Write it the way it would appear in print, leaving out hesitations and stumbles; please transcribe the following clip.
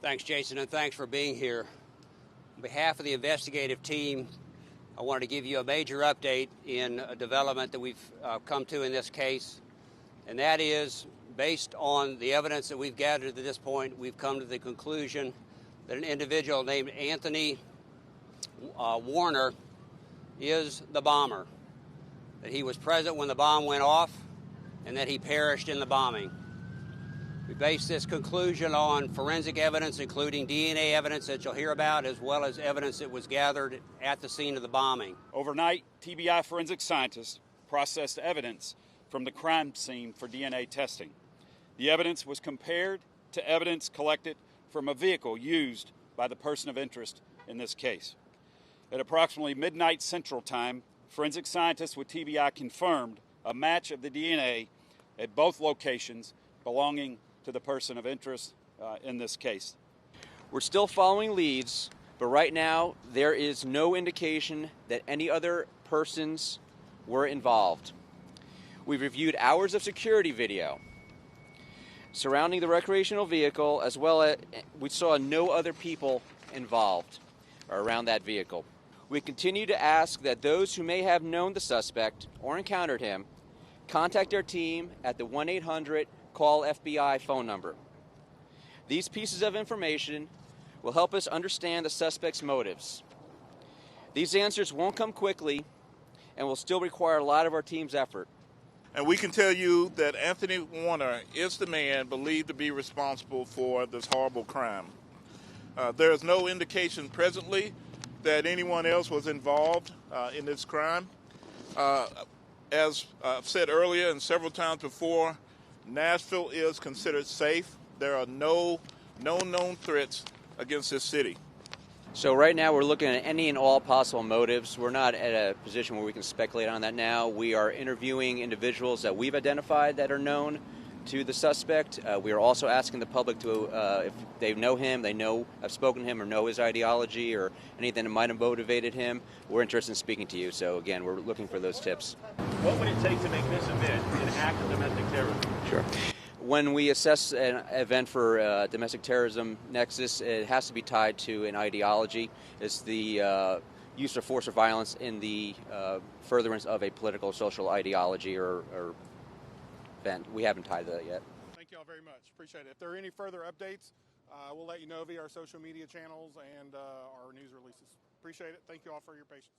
Thanks, Jason, and thanks for being here. On behalf of the investigative team, I wanted to give you a major update in a development that we've come to in this case, and that is, based on the evidence that we've gathered to this point, we've come to the conclusion that an individual named Anthony Warner is the bomber, that he was present when the bomb went off, and that he perished in the bombing. We base this conclusion on forensic evidence, including DNA evidence that you'll hear about, as well as evidence that was gathered at the scene of the bombing. Overnight, TBI forensic scientists processed evidence from the crime scene for DNA testing. The evidence was compared to evidence collected from a vehicle used by the person of interest in this case. At approximately midnight Central Time, forensic scientists with TBI confirmed a match of the DNA at both locations belonging to the person of interest in this case. We're still following leads, but right now there is no indication that any other persons were involved. We've reviewed hours of security video surrounding the recreational vehicle, as well as we saw no other people involved or around that vehicle. We continue to ask that those who may have known the suspect or encountered him contact our team at the 1-800-CALL-FBI phone number. These pieces of information will help us understand the suspect's motives. These answers won't come quickly and will still require a lot of our team's effort. And we can tell you that Anthony Warner is the man believed to be responsible for this horrible crime. There is no indication presently that anyone else was involved in this crime. As I've said earlier and several times before, Nashville is considered safe. There are no known threats against this city. So right now we're looking at any and all possible motives. We're not at a position where we can speculate on that now. We are interviewing individuals that we've identified that are known to the suspect. We are also asking the public to, if they know him, have spoken to him, or know his ideology or anything that might have motivated him. We're interested in speaking to you. So again, we're looking for those tips. What would it take to make this event an act of domestic terrorism? Sure. When we assess an event for domestic terrorism nexus, it has to be tied to an ideology. It's the use of force or violence in the furtherance of a political or social ideology or event. We haven't tied to that yet. Thank you all very much. Appreciate it. If there are any further updates, we'll let you know via our social media channels and our news releases. Appreciate it. Thank you all for your patience.